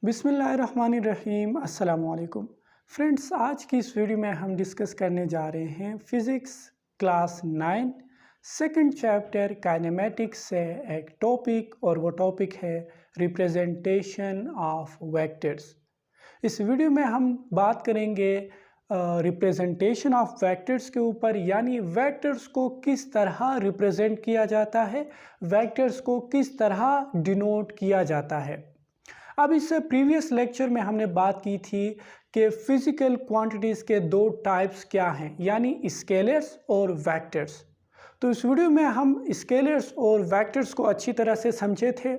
बिस्मिल्लाहिर्रहमानिर्रहीम अस्सलाम वालेकुम फ्रेंड्स। आज की इस वीडियो में हम डिस्कस करने जा रहे हैं physics class 9 second chapter kinematics से एक टॉपिक, और वो टॉपिक है रिप्रेजेंटेशन ऑफ वेक्टर्स। इस वीडियो में हम बात करेंगे रिप्रेजेंटेशन ऑफ वेक्टर्स के ऊपर, यानी वेक्टर्स को किस तरह रिप्रेजेंट किया जाता है, वेक्टर्स को किस तरह डिनोट किया जाता है। अब इस प्रीवियस लेक्चर में हमने बात की थी कि फिजिकल क्वांटिटीज़ के दो टाइप्स क्या हैं, यानी स्केलर्स और वेक्टर्स। तो इस वीडियो में हम स्केलर्स और वेक्टर्स को अच्छी तरह से समझे थे।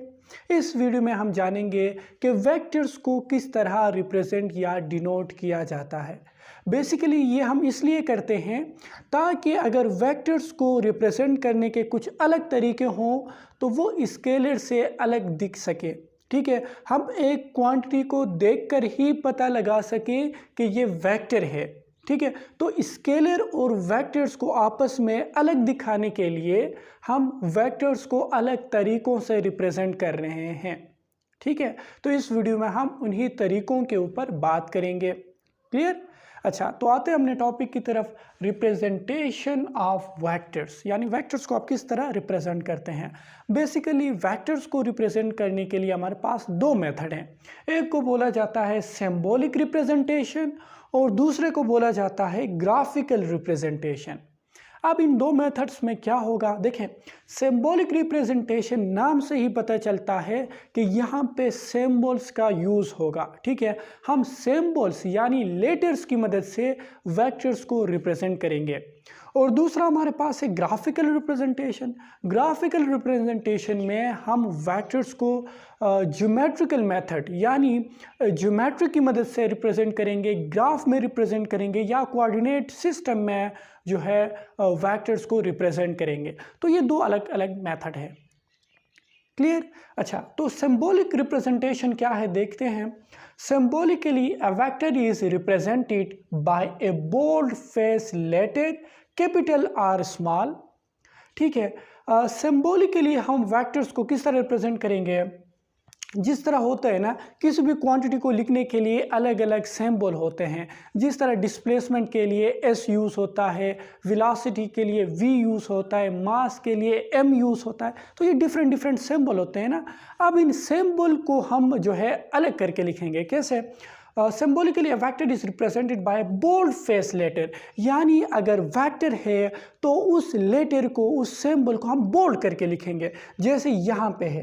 इस वीडियो में हम जानेंगे कि वेक्टर्स को किस तरह रिप्रेजेंट या डिनोट किया जाता है। बेसिकली ये हम इसलिए करते हैं ताकि अगर वेक्टर्स को रिप्रेजेंट करने के कुछ अलग तरीके हों तो वो स्केलर से अलग दिख सके। ठीक है, हम एक क्वांटिटी को देखकर ही पता लगा सकें कि ये वेक्टर है। ठीक है, तो स्केलर और वेक्टर्स को आपस में अलग दिखाने के लिए हम वेक्टर्स को अलग तरीकों से रिप्रेजेंट कर रहे हैं। ठीक है, तो इस वीडियो में हम उन्हीं तरीकों के ऊपर बात करेंगे। क्लियर? अच्छा, तो आते हैं अपने टॉपिक की तरफ। रिप्रेजेंटेशन ऑफ वेक्टर्स, यानी वेक्टर्स को आप किस तरह रिप्रेजेंट करते हैं। बेसिकली वेक्टर्स को रिप्रेजेंट करने के लिए हमारे पास दो मेथड हैं। एक को बोला जाता है सिंबॉलिक रिप्रेजेंटेशन और दूसरे को बोला जाता है ग्राफिकल रिप्रेजेंटेशन। अब इन दो मेथड्स में क्या होगा, देखें, सिंबॉलिक रिप्रेजेंटेशन नाम से ही पता चलता है कि यहाँ पे सिंबल्स का यूज़ होगा। ठीक है, हम सिंबल्स यानी लेटर्स की मदद से वेक्टर्स को रिप्रेजेंट करेंगे। और दूसरा हमारे पास है ग्राफिकल रिप्रेजेंटेशन। ग्राफिकल रिप्रेजेंटेशन में हम वेक्टर्स को ज्योमेट्रिकल मेथड यानी ज्योमेट्री की मदद से रिप्रेजेंट करेंगे, ग्राफ में रिप्रेजेंट करेंगे या कोऑर्डिनेट सिस्टम में जो है वेक्टर्स को रिप्रेजेंट करेंगे। तो ये दो अलग अलग मेथड है। क्लियर? अच्छा, तो सिंबॉलिक रिप्रेजेंटेशन क्या है देखते हैं। Symbolically a vector is represented by a bold face letter capital or small. ठीक है, सिंबॉलिकली हम वेक्टर्स को किस तरह रिप्रेजेंट करेंगे, जिस तरह होता है ना, किसी भी क्वांटिटी को लिखने के लिए अलग अलग सिंबल होते हैं। जिस तरह डिस्प्लेसमेंट के लिए एस यूज़ होता है, वेलोसिटी के लिए वी यूज़ होता है, मास के लिए एम यूज़ होता है। तो ये डिफरेंट डिफरेंट सिंबल होते हैं ना। अब इन सिंबल को हम जो है अलग करके लिखेंगे। कैसे? Symbolically a vector is represented by bold face letter, यानी अगर वेक्टर है तो उस लेटर को, उस सिंबल को हम बोल्ड करके लिखेंगे। जैसे यहाँ पे है,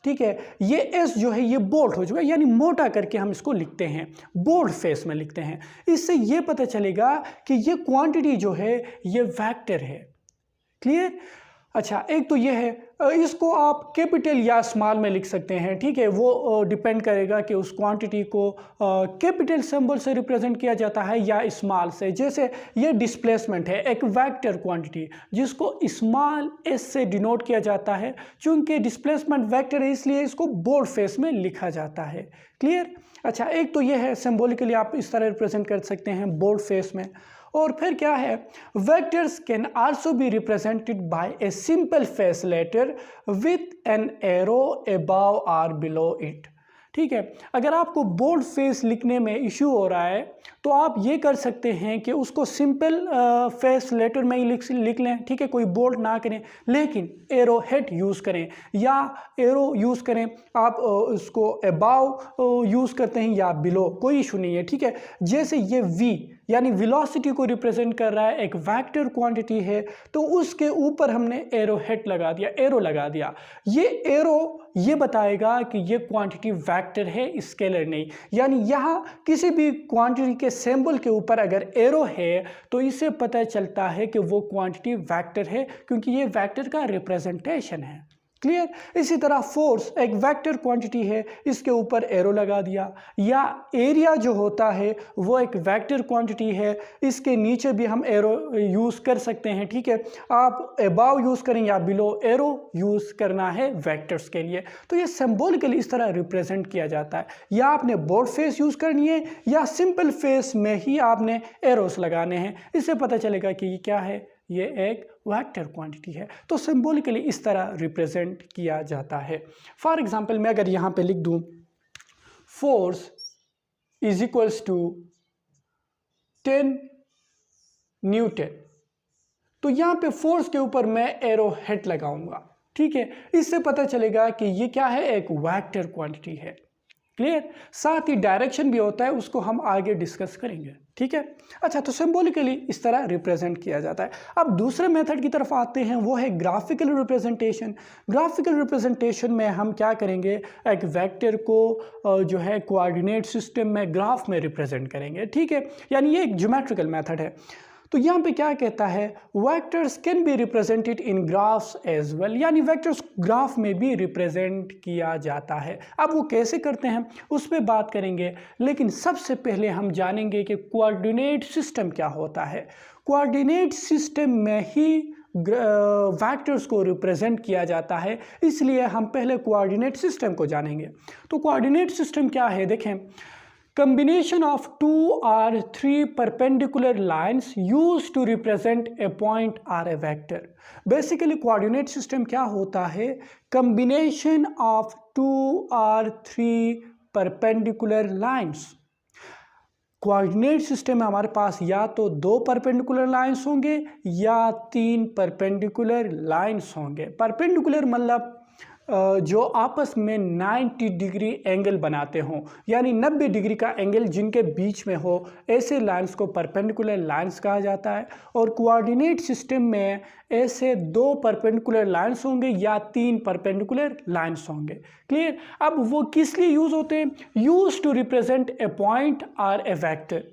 ठीक है, ये एस जो है ये बोल्ड हो चुका है, यानी मोटा करके हम इसको लिखते हैं, बोल्ड फेस में लिखते हैं। इससे ये पता चलेगा कि ये क्वांटिटी जो है ये वेक्टर है। क्लियर? अच्छा, एक तो ये है, इसको आप कैपिटल या स्मॉल में लिख सकते हैं। ठीक है, वो डिपेंड करेगा कि उस क्वांटिटी को कैपिटल सिंबल से रिप्रेजेंट किया जाता है या स्मॉल से। जैसे ये डिस्प्लेसमेंट है, एक वेक्टर क्वांटिटी जिसको स्मॉल एस से डिनोट किया जाता है। चूंकि डिस्प्लेसमेंट वेक्टर है इसलिए इसको बोल्ड फेस में लिखा जाता है। क्लियर? अच्छा, एक तो ये है, सिंबॉलिकली आप इस तरह रिप्रेजेंट कर सकते हैं बोल्ड फेस में। और फिर क्या है, vectors can also be represented by a simple face letter with an arrow above और बिलो इट। ठीक है, अगर आपको बोल्ड फेस लिखने में इश्यू हो रहा है तो आप ये कर सकते हैं कि उसको सिंपल फेस लेटर में ही लिख लें। ठीक है, कोई बोल्ड ना करें, लेकिन एरो हेड यूज़ करें या एरो यूज़ करें। आप उसको अबाव यूज़ करते हैं या बिलो, कोई इशू नहीं है। ठीक है, जैसे ये वी यानी वेलोसिटी को रिप्रेजेंट कर रहा है, एक वेक्टर क्वांटिटी है, तो उसके ऊपर हमने एरो हेड लगा दिया, एरो लगा दिया। ये एरो ये बताएगा कि ये क्वांटिटी वेक्टर है, स्केलर नहीं। यानी यहाँ किसी भी क्वांटिटी के सिंबल के ऊपर अगर एरो है तो इससे पता चलता है कि वो क्वांटिटी वेक्टर है, क्योंकि ये वेक्टर का रिप्रेजेंटेशन है। क्लियर? इसी तरह फोर्स एक वेक्टर क्वांटिटी है, इसके ऊपर एरो लगा दिया। या एरिया जो होता है वो एक वेक्टर क्वांटिटी है, इसके नीचे भी हम एरो यूज़ कर सकते हैं। ठीक है, आप अबाव यूज़ करें या बिलो, एरो यूज़ करना है वेक्टर्स के लिए। तो ये सिंबॉलिकली इस तरह रिप्रेजेंट किया जाता है। या आपने बोल्ड फेस यूज़ करनी है या सिंपल फेस में ही आपने एरोस लगाने हैं। इससे पता चलेगा कि ये क्या है, ये एक वेक्टर क्वांटिटी है। तो सिंबॉलिकली इस तरह रिप्रेजेंट किया जाता है। फॉर एग्जांपल मैं अगर यहाँ पे लिख दूँ force is equals to 10 newton. तो यहाँ पे फोर्स के ऊपर मैं एरो हेड लगाऊंगा, ठीक है। इससे पता चलेगा कि ये क्या है, एक वेक्टर क्वांटिटी है। क्लियर। साथ ही डायरेक्शन भी होता है, उसको हम आगे डिस्कस करेंगे, ठीक है। अच्छा, तो सिंबॉलिकली इस तरह रिप्रेजेंट किया जाता है। अब दूसरे मेथड की तरफ आते हैं, वो है ग्राफिकल रिप्रेजेंटेशन। ग्राफिकल रिप्रेजेंटेशन में हम क्या करेंगे, एक वेक्टर को जो है कोऑर्डिनेट सिस्टम में ग्राफ में रिप्रेजेंट करेंगे, ठीक है। यानी ये एक ज्योमेट्रिकल मेथड है। तो यहाँ पे क्या कहता है, vectors can be represented in graphs as well, यानी वेक्टर्स ग्राफ में भी रिप्रेजेंट किया जाता है। अब वो कैसे करते हैं उस पर बात करेंगे, लेकिन सबसे पहले हम जानेंगे कि कोऑर्डिनेट सिस्टम क्या होता है। कोऑर्डिनेट सिस्टम में ही वेक्टर्स को रिप्रेजेंट किया जाता है, इसलिए हम पहले कोऑर्डिनेट सिस्टम को जानेंगे। तो कोऑर्डिनेट सिस्टम क्या है, देखें, combination of 2 or 3 perpendicular lines used to represent a point or a vector। Basically coordinate system क्या होता है, combination of 2 or 3 perpendicular lines। Coordinate system में हमारे पास या तो 2 परपेंडिकुलर लाइंस होंगे या 3 परपेंडिकुलर लाइंस होंगे। परपेंडिकुलर मतलब जो आपस में 90 डिग्री एंगल बनाते हों, यानी 90 डिग्री का एंगल जिनके बीच में हो, ऐसे लाइंस को परपेंडिकुलर लाइंस कहा जाता है। और कोऑर्डिनेट सिस्टम में ऐसे 2 परपेंडिकुलर लाइंस होंगे या 3 परपेंडिकुलर लाइंस होंगे। क्लियर। अब वो किस लिए यूज होते हैं, use to represent a point और ए वेक्टर।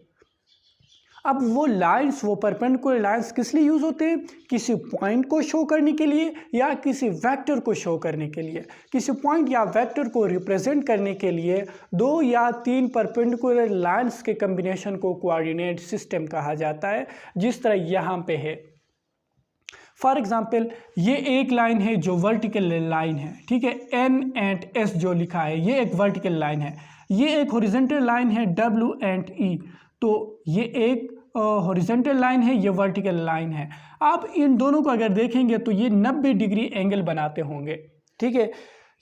अब वो लाइंस, वो परपेंडिकुलर लाइंस किस लिए यूज होते हैं, किसी पॉइंट को शो करने के लिए या किसी वेक्टर को शो करने के लिए। किसी पॉइंट या वेक्टर को रिप्रेजेंट करने के लिए 2 या 3 परपेंडिकुलर लाइंस के कॉम्बिनेशन को कोऑर्डिनेट सिस्टम कहा जाता है, जिस तरह यहाँ पे है। फॉर एग्जाम्पल, ये एक लाइन है जो वर्टिकल लाइन है, ठीक है, N एंड S जो लिखा है, ये एक वर्टिकल लाइन है। ये एक हॉरिजॉन्टल लाइन है W एंड E, तो ये एक हॉरिजॉन्टल लाइन है, ये वर्टिकल लाइन है। आप इन दोनों को अगर देखेंगे तो ये 90 डिग्री एंगल बनाते होंगे, ठीक है।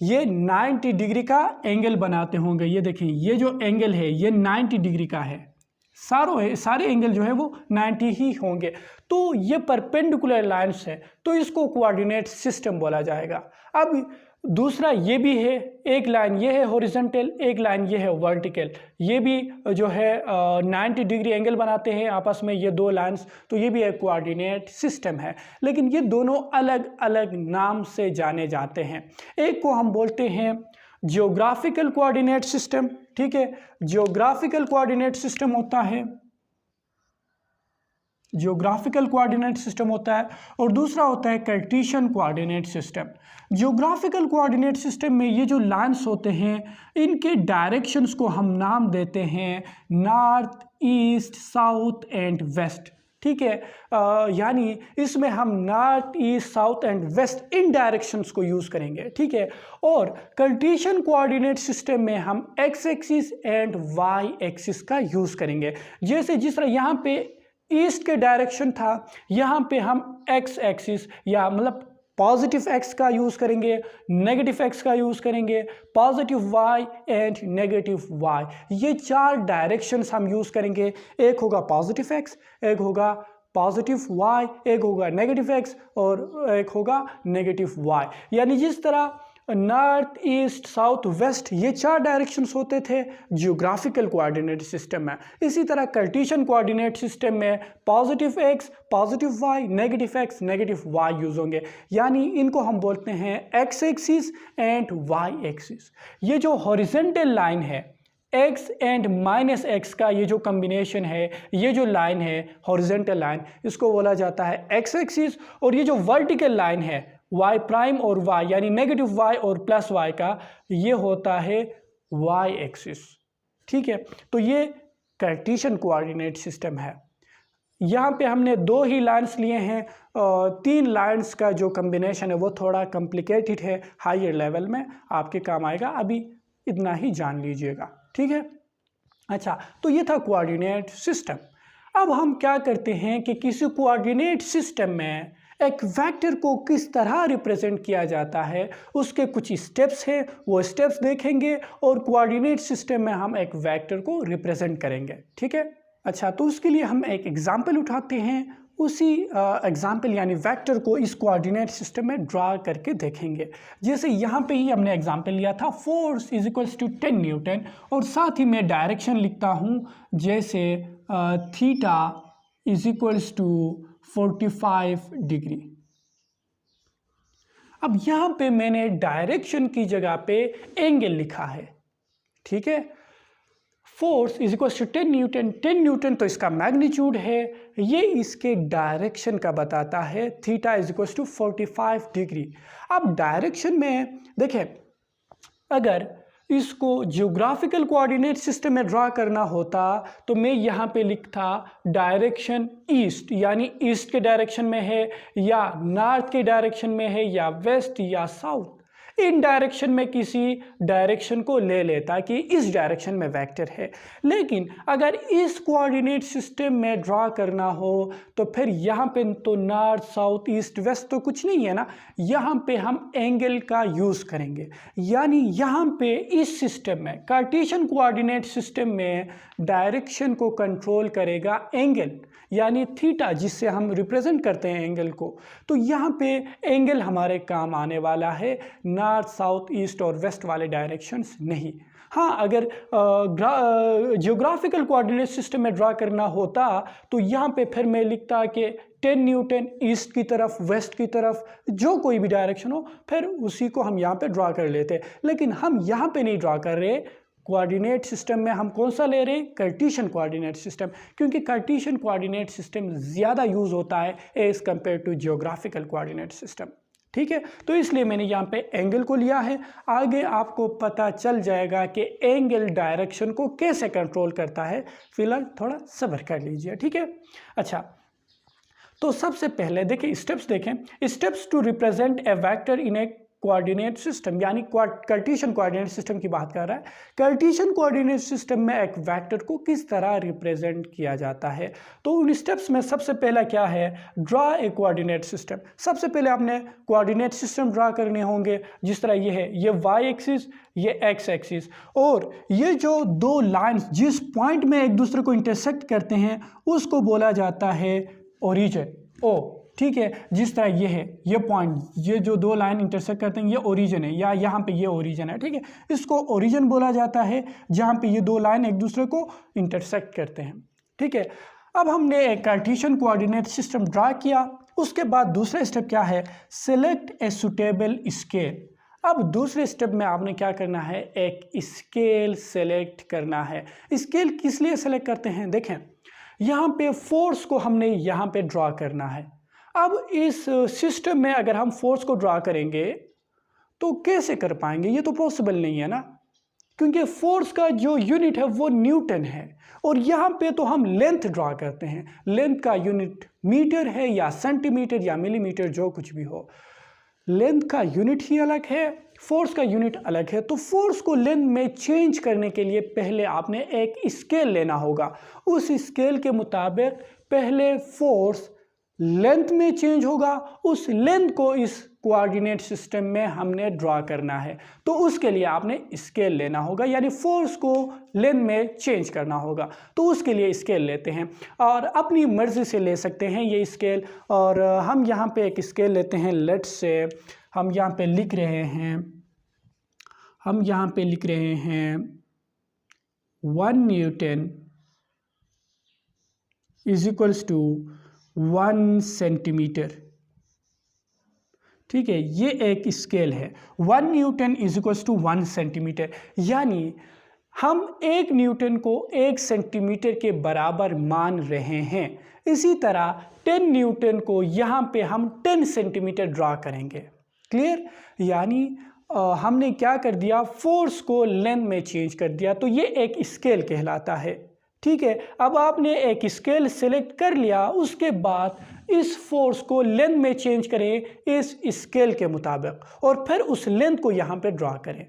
ये 90 डिग्री का एंगल बनाते होंगे। ये देखें, ये जो एंगल है ये 90 डिग्री का है। सारे एंगल जो है वो 90 ही होंगे। तो ये परपेंडिकुलर लाइंस है, तो इसको कोऑर्डिनेट सिस्टम बोला जाएगा। अब दूसरा ये भी है, एक लाइन ये है हॉरिजॉन्टल, एक लाइन ये है वर्टिकल, ये भी जो है 90 डिग्री एंगल बनाते हैं आपस में ये 2 लाइंस, तो ये भी एक कोऑर्डिनेट सिस्टम है। लेकिन ये दोनों अलग अलग नाम से जाने जाते हैं। एक को हम बोलते हैं जियोग्राफिकल कोऑर्डिनेट सिस्टम, ठीक है, जियोग्राफिकल कोऑर्डिनेट सिस्टम होता है, जियोग्राफिकल कोऑर्डिनेट सिस्टम होता है, और दूसरा होता है Cartesian coordinate system. Geographical coordinate system में ये जो लाइंस होते हैं, इनके डायरेक्शंस को हम नाम देते हैं north, east, south and west, ठीक है। यानी इसमें हम north, east, south and west इन डायरेक्शंस को यूज़ करेंगे, ठीक है। और कार्टेशियन कोऑर्डिनेट सिस्टम में हम X axis and Y axis का यूज़ करेंगे। जैसे जिस तरह यहाँ पे ईस्ट के डायरेक्शन था, यहाँ पे हम एक्स एक्सिस या मतलब पॉजिटिव एक्स का यूज़ करेंगे, नेगेटिव एक्स का यूज़ करेंगे, positive Y and negative Y, ये 4 डायरेक्शंस हम यूज़ करेंगे। एक होगा पॉजिटिव एक्स, एक होगा पॉजिटिव वाई, एक होगा नेगेटिव एक्स और एक होगा नेगेटिव वाई। यानी जिस तरह नॉर्थ, ईस्ट, साउथ, वेस्ट ये 4 डायरेक्शंस होते थे जियोग्राफिकल कोऑर्डिनेट सिस्टम में, इसी तरह कार्टेशियन कोऑर्डिनेट सिस्टम में positive X, positive Y, negative X, negative Y use होंगे। यानी इनको हम बोलते हैं X axis and Y axis. ये जो हॉरिजॉन्टल लाइन है, एक्स एंड माइनस एक्स का ये जो कॉम्बिनेशन है, ये जो लाइन है हॉरिजॉन्टल लाइन, इसको बोला जाता है एक्स एक्सिस। और ये जो वर्टिकल लाइन है y प्राइम और y यानी नेगेटिव y और प्लस y का, ये होता है y एक्सिस, ठीक है। तो ये कार्टेशियन कोऑर्डिनेट सिस्टम है। यहाँ पे हमने 2 ही लाइंस लिए हैं, 3 लाइंस का जो कॉम्बिनेशन है वो थोड़ा कॉम्प्लिकेटेड है, हायर लेवल में आपके काम आएगा, अभी इतना ही जान लीजिएगा, ठीक है। अच्छा, तो ये था कोऑर्डिनेट सिस्टम। अब हम क्या करते हैं कि किसी कोऑर्डिनेट सिस्टम में एक वेक्टर को किस तरह रिप्रेजेंट किया जाता है उसके कुछ स्टेप्स हैं, वो स्टेप्स देखेंगे और कोऑर्डिनेट सिस्टम में हम एक वेक्टर को रिप्रेजेंट करेंगे। ठीक है, अच्छा, तो उसके लिए हम एक एग्जांपल उठाते हैं, उसी एग्जांपल यानी वेक्टर को इस कोऑर्डिनेट सिस्टम में ड्रा करके देखेंगे। जैसे यहाँ पे ही हमने एग्जांपल लिया था force is equals to 10 newton, और साथ ही मैं डायरेक्शन लिखता हूँ जैसे theta is equals to 45 degree. अब यहाँ पे मैंने डायरेक्शन की जगह पे एंगल लिखा है। ठीक है, force is equal to 10 newton, 10 newton तो इसका मैग्नीट्यूड है, ये इसके डायरेक्शन का बताता है, theta is equal to 45 degree. अब डायरेक्शन में देखें, अगर इसको जियोग्राफिकल कोऑर्डिनेट सिस्टम में ड्रा करना होता तो मैं यहाँ पे लिखता डायरेक्शन ईस्ट, यानी ईस्ट के डायरेक्शन में है या नॉर्थ के डायरेक्शन में है या वेस्ट या साउथ, इन डायरेक्शन में किसी डायरेक्शन को ले लेता कि इस डायरेक्शन में वेक्टर है। लेकिन अगर इस कोऑर्डिनेट सिस्टम में ड्रा करना हो तो फिर यहाँ पे तो नॉर्थ साउथ ईस्ट वेस्ट तो कुछ नहीं है ना, यहाँ पे हम एंगल का यूज़ करेंगे। यानी यहाँ पे इस सिस्टम में कार्टेशियन कोऑर्डिनेट सिस्टम में डायरेक्शन को कंट्रोल करेगा एंगल, यानी थीटा, जिससे हम रिप्रेजेंट करते हैं एंगल को। तो यहाँ पे एंगल हमारे काम आने वाला है, नॉर्थ साउथ ईस्ट और वेस्ट वाले डायरेक्शंस नहीं। हाँ, अगर जियोग्राफिकल कोऑर्डिनेट सिस्टम में ड्रा करना होता तो यहाँ पे फिर मैं लिखता कि 10 न्यूटन ईस्ट की तरफ वेस्ट की तरफ जो कोई भी डायरेक्शन हो फिर उसी को हम यहाँ पे ड्रा कर लेते। लेकिन हम यहाँ पे नहीं ड्रा कर रहे, कोऑर्डिनेट सिस्टम में हम कौन सा ले रहे हैं, कार्टेशियन कोऑर्डिनेट सिस्टम, क्योंकि कार्टेशियन कोऑर्डिनेट सिस्टम ज़्यादा यूज़ होता है as compared to geographical coordinate system. ठीक है, तो इसलिए मैंने यहाँ पे एंगल को लिया है। आगे आपको पता चल जाएगा कि एंगल डायरेक्शन को कैसे कंट्रोल करता है, फिलहाल थोड़ा सब्र कर लीजिए। ठीक है, अच्छा, तो सबसे पहले देखें स्टेप्स, देखें steps to represent a vector in a coordinate system, यानी कार्टेशियन कोऑर्डिनेट सिस्टम की बात कर रहा है। कार्टेशियन कोऑर्डिनेट सिस्टम में एक वेक्टर को किस तरह रिप्रेजेंट किया जाता है, तो उन स्टेप्स में सबसे पहला क्या है, ड्रा ए कोऑर्डिनेट सिस्टम। सबसे पहले आपने कोऑर्डिनेट सिस्टम ड्रा करने होंगे, जिस तरह ये है, ये वाई एक्सिस, ये एक्स एक्सिस, और ये जो दो लाइन्स जिस पॉइंट में एक दूसरे को इंटरसेक्ट करते हैं उसको बोला जाता है ओरिजिन, ओ। ठीक है, जिस तरह ये है, ये पॉइंट, ये जो दो लाइन इंटरसेक्ट करते हैं ये ओरिजिन है, या यहाँ पे ये ओरिजिन है। ठीक है, इसको ओरिजिन बोला जाता है जहाँ पे ये दो लाइन एक दूसरे को इंटरसेक्ट करते हैं। ठीक है, अब हमने एक कार्टेशियन कोऑर्डिनेट सिस्टम ड्रा किया, उसके बाद दूसरा स्टेप क्या है, सेलेक्ट ए सुटेबल स्केल। अब दूसरे स्टेप में आपने क्या करना है, एक स्केल सेलेक्ट करना है। स्केल किस लिए सेलेक्ट करते हैं, देखें यहाँ पे फोर्स को हमने यहाँ पे ड्रा करना है। अब इस सिस्टम में अगर हम फोर्स को ड्रा करेंगे तो कैसे कर पाएंगे, ये तो पॉसिबल नहीं है ना, क्योंकि फोर्स का जो यूनिट है वो न्यूटन है, और यहाँ पे तो हम लेंथ ड्रा करते हैं, लेंथ का यूनिट मीटर है या सेंटीमीटर या मिलीमीटर, जो कुछ भी हो, लेंथ का यूनिट ही अलग है, फोर्स का यूनिट अलग है। तो फोर्स को लेंथ में चेंज करने के लिए पहले आपने एक स्केल लेना होगा। उस स्केल के मुताबिक पहले फोर्स लेंथ में चेंज होगा, उस लेंथ को इस कोऑर्डिनेट सिस्टम में हमने ड्रा करना है, तो उसके लिए आपने स्केल लेना होगा, यानी फोर्स को लेंथ में चेंज करना होगा। तो उसके लिए स्केल लेते हैं और अपनी मर्ज़ी से ले सकते हैं ये स्केल। और हम यहाँ पे एक स्केल लेते हैं, लेट्स से हम यहाँ पे लिख रहे हैं, 1 newton is equals to 1 centimetre. ठीक है, ये एक स्केल है, 1 newton is equals to 1 centimetre, यानी हम 1 न्यूटन को 1 सेंटीमीटर के बराबर मान रहे हैं। इसी तरह 10 न्यूटन को यहाँ पे हम 10 सेंटीमीटर ड्रा करेंगे। क्लियर, यानी हमने क्या कर दिया, फोर्स को लेंथ में चेंज कर दिया, तो ये एक स्केल कहलाता है। ठीक है, अब आपने एक स्केल सेलेक्ट कर लिया, उसके बाद इस फोर्स को लेंथ में चेंज करें इस स्केल के मुताबिक, और फिर उस लेंथ को यहाँ पे ड्रा करें।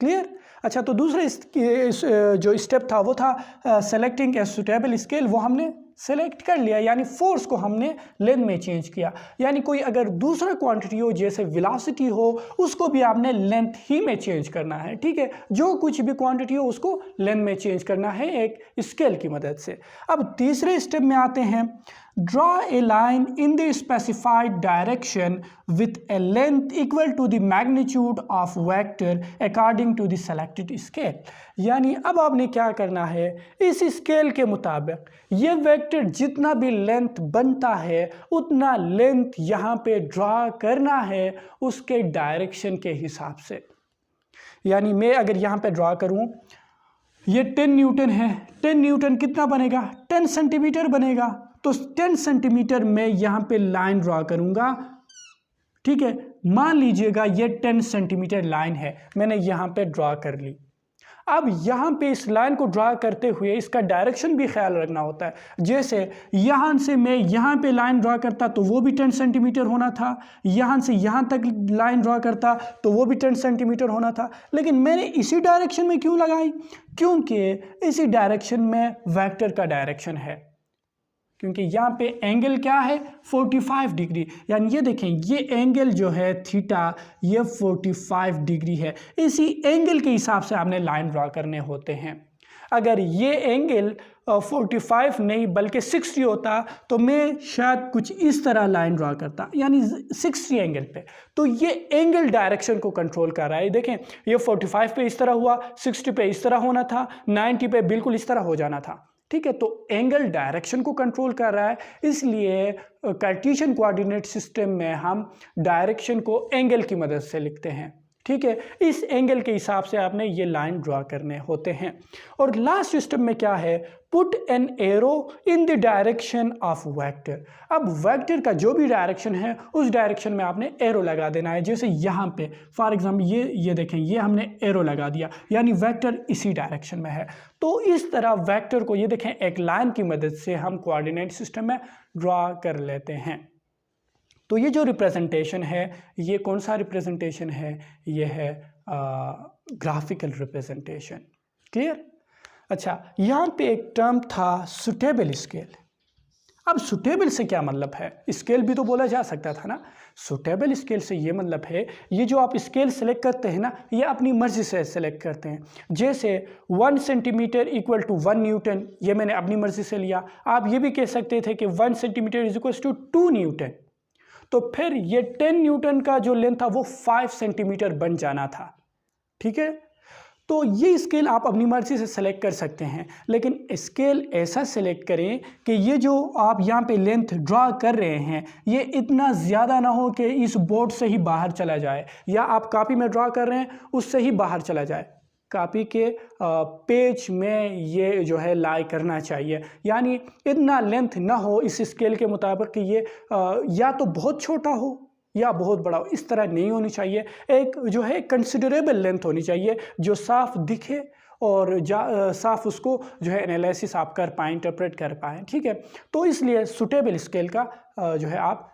क्लियर, अच्छा, तो दूसरा जो स्टेप था वो था सेलेक्टिंग ए सुटेबल स्केल, वो हमने सेलेक्ट कर लिया, यानी फोर्स को हमने लेंथ में चेंज किया। यानी कोई अगर दूसरा क्वांटिटी हो जैसे वेलोसिटी हो, उसको भी आपने लेंथ ही में चेंज करना है, ठीक है। जो कुछ भी क्वांटिटी हो उसको लेंथ में चेंज करना है एक स्केल की मदद से। अब तीसरे स्टेप में आते हैं, draw a line in the specified direction with a length equal to the magnitude of vector according to the selected scale. यानी अब आपने क्या करना है, इस स्केल के मुताबिक ये वेक्टर जितना भी लेंथ बनता है उतना लेंथ यहाँ पे ड्रॉ करना है उसके डायरेक्शन के हिसाब से। यानी मैं अगर यहाँ पे ड्रॉ करूँ, ये 10 न्यूटन है, 10 न्यूटन कितना बनेगा, 10 सेंटीमीटर बनेगा। तो 10 सेंटीमीटर में यहाँ पे लाइन ड्रॉ करूँगा, ठीक है। मान लीजिएगा ये 10 सेंटीमीटर लाइन है, मैंने यहाँ पे ड्रॉ कर ली। अब यहाँ पे इस लाइन को ड्रा करते हुए इसका डायरेक्शन भी ख्याल रखना होता है। जैसे यहाँ से मैं यहाँ पे लाइन ड्रा करता तो वो भी 10 सेंटीमीटर होना था, यहाँ से यहाँ तक लाइन ड्रा करता तो वो भी 10 सेंटीमीटर होना था, लेकिन मैंने इसी डायरेक्शन में क्यों लगाई, क्योंकि इसी डायरेक्शन में वेक्टर का डायरेक्शन है। क्योंकि यहाँ पे एंगल क्या है, 45 डिग्री। यानी ये देखें, ये एंगल जो है थीटा, ये 45 डिग्री है। इसी एंगल के हिसाब से आपने लाइन ड्रा करने होते हैं। अगर ये एंगल 45 नहीं बल्कि 60 होता तो मैं शायद कुछ इस तरह लाइन ड्रा करता, यानी 60 एंगल पे। तो ये एंगल डायरेक्शन को कंट्रोल कर रहा है। देखें, ये 45 पे इस तरह हुआ, 60 पे इस तरह होना था, 90 पे बिल्कुल इस तरह हो जाना था, ठीक है। तो एंगल डायरेक्शन को कंट्रोल कर रहा है, इसलिए कार्टेशियन कोऑर्डिनेट सिस्टम में हम डायरेक्शन को एंगल की मदद से लिखते हैं, ठीक है। इस एंगल के हिसाब से आपने ये लाइन ड्रॉ करने होते हैं। और लास्ट स्टेप में क्या है, put an arrow in the direction of vector. अब वेक्टर का जो भी डायरेक्शन है उस डायरेक्शन में आपने एरो लगा देना है। जैसे यहाँ पे फॉर एग्जाम्पल ये देखें, ये हमने एरो लगा दिया, यानी वेक्टर इसी डायरेक्शन में है। तो इस तरह वेक्टर को ये देखें एक लाइन की मदद से हम कोऑर्डिनेट सिस्टम में ड्रॉ कर लेते हैं। तो ये जो रिप्रेजेंटेशन है, ये कौन सा रिप्रेजेंटेशन है, ये है ग्राफिकल रिप्रेजेंटेशन। क्लियर। अच्छा, यहाँ पे एक टर्म था सुटेबल स्केल। अब सुटेबल से क्या मतलब है, स्केल भी तो बोला जा सकता था ना। सुटेबल स्केल से ये मतलब है, ये जो आप स्केल सेलेक्ट करते हैं ना, ये अपनी मर्जी से सेलेक्ट करते हैं। जैसे 1 सेंटीमीटर इक्वल टू 1 न्यूटन, ये मैंने अपनी मर्जी से लिया। आप ये भी कह सकते थे कि 1 centimetre is equal to 2 newton. तो फिर ये 10 न्यूटन का जो लेंथ था वो 5 सेंटीमीटर बन जाना था, ठीक है। तो ये स्केल आप अपनी मर्जी से सेलेक्ट कर सकते हैं, लेकिन स्केल ऐसा सेलेक्ट करें कि ये जो आप यहाँ पे लेंथ ड्रा कर रहे हैं ये इतना ज़्यादा ना हो कि इस बोर्ड से ही बाहर चला जाए, या आप कॉपी में ड्रा कर रहे हैं उससे ही बाहर चला जाए। कॉपी के पेज में ये जो है लाई करना चाहिए, यानी इतना लेंथ ना हो इस स्केल के मुताबिक कि ये या तो बहुत छोटा हो या बहुत बड़ा हो, इस तरह नहीं होनी चाहिए। एक जो है कंसिडरेबल लेंथ होनी चाहिए जो साफ दिखे और साफ उसको जो है एनालिसिस आप कर पाएँ, इंटरप्रेट कर पाएँ, ठीक है। तो इसलिए सुटेबल स्केल का जो है आप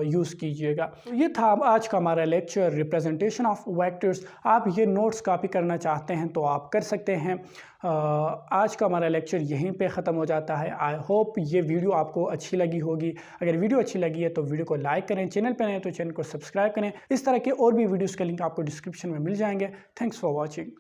यूज़ कीजिएगा। तो ये था आज का हमारा लेक्चर, रिप्रेजेंटेशन ऑफ वेक्टर्स। आप ये नोट्स कॉपी करना चाहते हैं तो आप कर सकते हैं। आज का हमारा लेक्चर यहीं पे ख़त्म हो जाता है। आई होप ये वीडियो आपको अच्छी लगी होगी। अगर वीडियो अच्छी लगी है तो वीडियो को लाइक करें, चैनल पर नए तो चैनल को सब्सक्राइब करें। इस तरह के और भी वीडियोज़ के लिंक आपको डिस्क्रिप्शन में मिल जाएंगे। Thanks for watching.